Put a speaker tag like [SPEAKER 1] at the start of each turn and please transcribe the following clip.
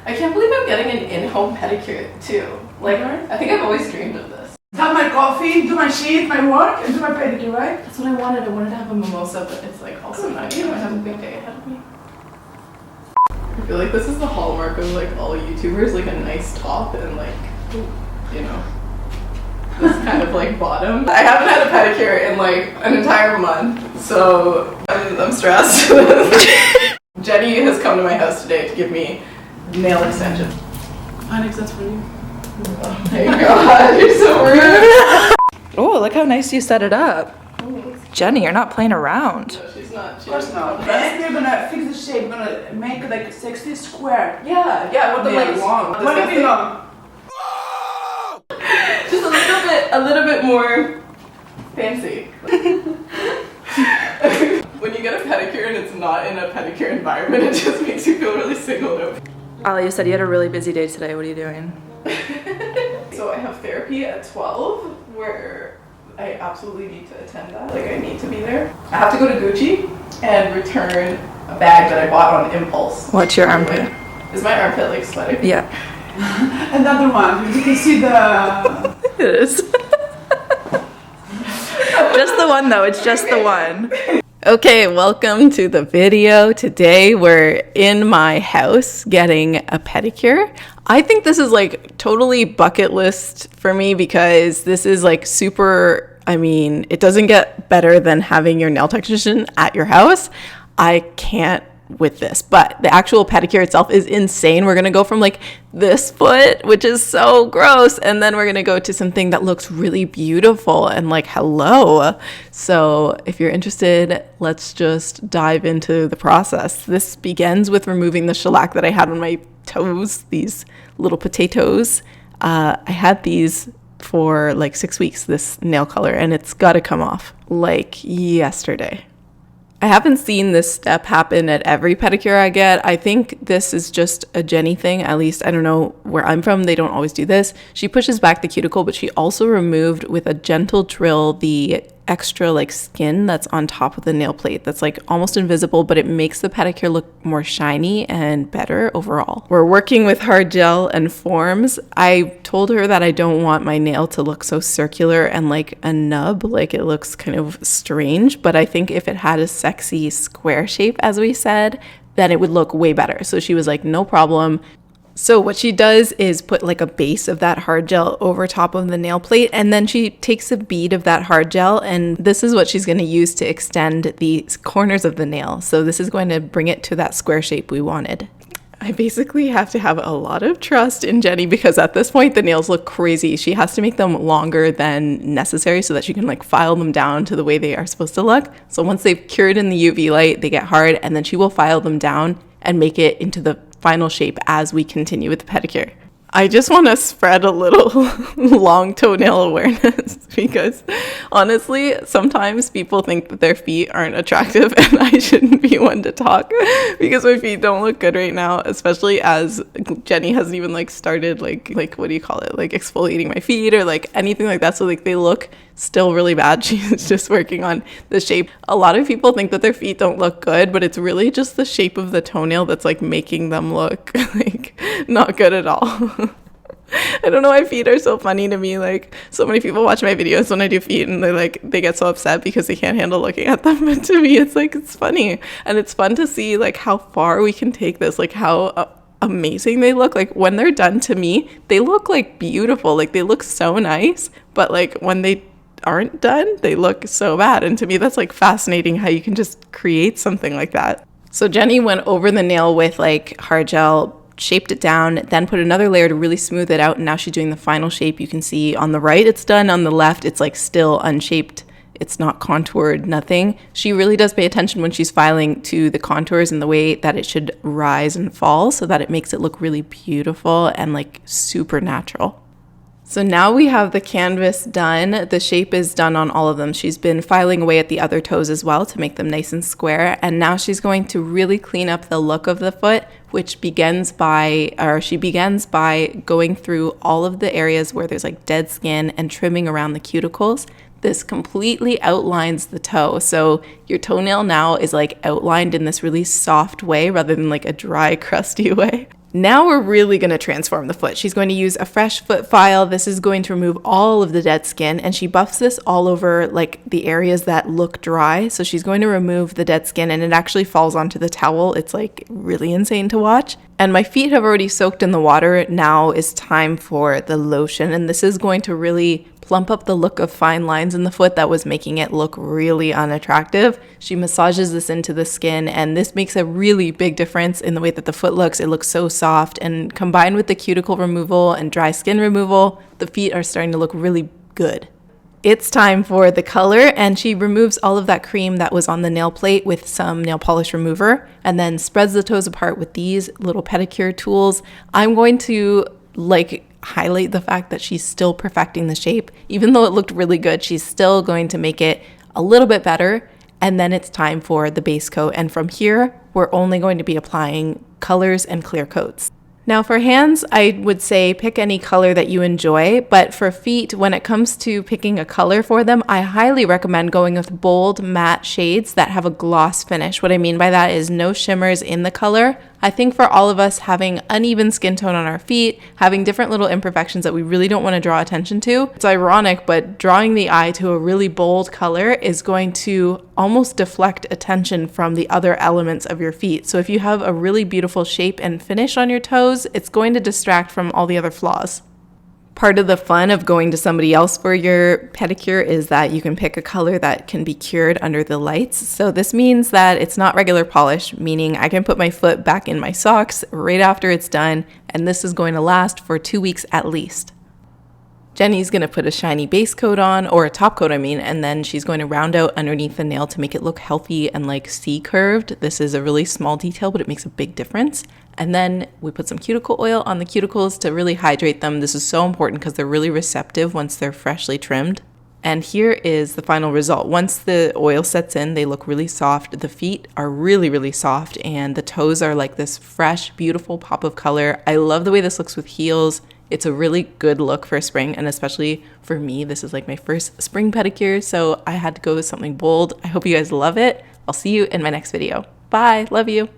[SPEAKER 1] I can't believe I'm getting an in-home pedicure too. Like, I think I've always dreamed of this.
[SPEAKER 2] Have my coffee, do my shit, my work, and do my pedicure, right?
[SPEAKER 1] That's what I wanted. I wanted to have a mimosa, but it's like also night. I have a big day ahead of me. I feel like this is the hallmark of like all YouTubers, like a nice top and like, you know, this kind of like bottom. I haven't had a pedicure in like an entire month, so I'm stressed. Jenny has come to my house today to give me nail extensions.
[SPEAKER 2] Alex, that's for you.
[SPEAKER 1] Oh my god, you're so rude.
[SPEAKER 3] Oh, look how nice you set it up. Jenny, you're not playing around.
[SPEAKER 1] No, she's not.
[SPEAKER 2] Of course not. And we're gonna fix the shape, we're gonna make it like 60 square.
[SPEAKER 1] Yeah, with the like long.
[SPEAKER 2] What if you long?
[SPEAKER 1] Just a little bit more fancy. When you get a pedicure and it's not in a pedicure environment, it just makes you feel really singled out.
[SPEAKER 3] Ali, you said you had a really busy day today. What are you doing?
[SPEAKER 1] So I have therapy at 12 where I absolutely need to attend that. Like I need to be there. I have to go to Gucci and return a bag that I bought on impulse.
[SPEAKER 3] What's your armpit?
[SPEAKER 1] Is my armpit like sweating?
[SPEAKER 3] Yeah.
[SPEAKER 2] Another one. You can see the...
[SPEAKER 3] It is. Just the one though, it's just the one. Okay, welcome to the video. Today we're in my house getting a pedicure. I think this is like totally bucket list for me because this is like super, I mean, it doesn't get better than having your nail technician at your house. I can't with this, but the actual pedicure itself is insane. We're gonna go from like this foot, which is so gross, and then we're gonna go to something that looks really beautiful and like hello. So if you're interested, let's just dive into the process. This begins with removing the shellac that I had on my toes, these little potatoes. I had these for like 6 weeks, this nail color, and it's got to come off like yesterday. I haven't seen this step happen at every pedicure I get. I think this is just a Jenny thing. At least, I don't know where I'm from. They don't always do this. She pushes back the cuticle, but she also removed with a gentle drill the extra like skin that's on top of the nail plate that's like almost invisible, but it makes the pedicure look more shiny and better overall. We're working with hard gel and forms. I told her that I don't want my nail to look so circular and like a nub, like it looks kind of strange, but I think if it had a sexy square shape, as we said, then it would look way better. So she was like, no problem. So what she does is put like a base of that hard gel over top of the nail plate, and then she takes a bead of that hard gel, and this is what she's going to use to extend the corners of the nail. So this is going to bring it to that square shape we wanted. I basically have to have a lot of trust in Jenny because at this point the nails look crazy. She has to make them longer than necessary so that she can like file them down to the way they are supposed to look. So once they've cured in the UV light, they get hard, and then she will file them down and make it into the final shape as we continue with the pedicure. I just want to spread a little long toenail awareness because honestly, sometimes people think that their feet aren't attractive and I shouldn't be one to talk because my feet don't look good right now, especially as Jenny hasn't even like started like what do you call it? Like exfoliating my feet or like anything like that. So like they look still really bad. She's just working on the shape. A lot of people think that their feet don't look good, but it's really just the shape of the toenail that's like making them look like not good at all. I don't know why feet are so funny to me. Like so many people watch my videos when I do feet and they get so upset because they can't handle looking at them. But to me, it's like, it's funny. And it's fun to see like how far we can take this, like how amazing they look. Like when they're done, to me, they look like beautiful. Like they look so nice, but like when they aren't done, they look so bad. And to me, that's like fascinating how you can just create something like that. So Jenny went over the nail with like hard gel, shaped it down, then put another layer to really smooth it out, and now she's doing the final shape. You can see on the right it's done, on the left it's like still unshaped, it's not contoured, nothing. She really does pay attention when she's filing to the contours and the way that it should rise and fall so that it makes it look really beautiful and like super natural. So now we have the canvas done. The shape is done on all of them. She's been filing away at the other toes as well to make them nice and square. And now she's going to really clean up the look of the foot, which begins by going through all of the areas where there's like dead skin and trimming around the cuticles. This completely outlines the toe. So your toenail now is like outlined in this really soft way rather than like a dry, crusty way. Now we're really going to transform the foot. She's going to use a fresh foot file. This is going to remove all of the dead skin, and she buffs this all over like the areas that look dry. So she's going to remove the dead skin, and it actually falls onto the towel. It's like really insane to watch. And my feet have already soaked in the water. Now is time for the lotion, and this is going to really plump up the look of fine lines in the foot that was making it look really unattractive. She massages this into the skin, and this makes a really big difference in the way that the foot looks. It looks so soft, and combined with the cuticle removal and dry skin removal, the feet are starting to look really good. It's time for the color, and she removes all of that cream that was on the nail plate with some nail polish remover, and then spreads the toes apart with these little pedicure tools. I'm going to highlight the fact that she's still perfecting the shape. Even though it looked really good, she's still going to make it a little bit better. And then it's time for the base coat. And from here, we're only going to be applying colors and clear coats. Now for hands, I would say pick any color that you enjoy, but for feet, when it comes to picking a color for them, I highly recommend going with bold matte shades that have a gloss finish. What I mean by that is no shimmers in the color. I think for all of us having uneven skin tone on our feet, having different little imperfections that we really don't want to draw attention to, it's ironic, but drawing the eye to a really bold color is going to almost deflect attention from the other elements of your feet. So if you have a really beautiful shape and finish on your toes, it's going to distract from all the other flaws. Part of the fun of going to somebody else for your pedicure is that you can pick a color that can be cured under the lights. So this means that it's not regular polish, meaning I can put my foot back in my socks right after it's done, and this is going to last for 2 weeks at least. Jenny's going to put a shiny base coat on, or a top coat, and then she's going to round out underneath the nail to make it look healthy and like C-curved. This is a really small detail, but it makes a big difference. And then we put some cuticle oil on the cuticles to really hydrate them. This is so important because they're really receptive once they're freshly trimmed. And here is the final result. Once the oil sets in, they look really soft. The feet are really, really soft, and the toes are like this fresh, beautiful pop of color. I love the way this looks with heels. It's a really good look for spring, and especially for me, this is like my first spring pedicure, so I had to go with something bold. I hope you guys love it. I'll see you in my next video. Bye. Love you.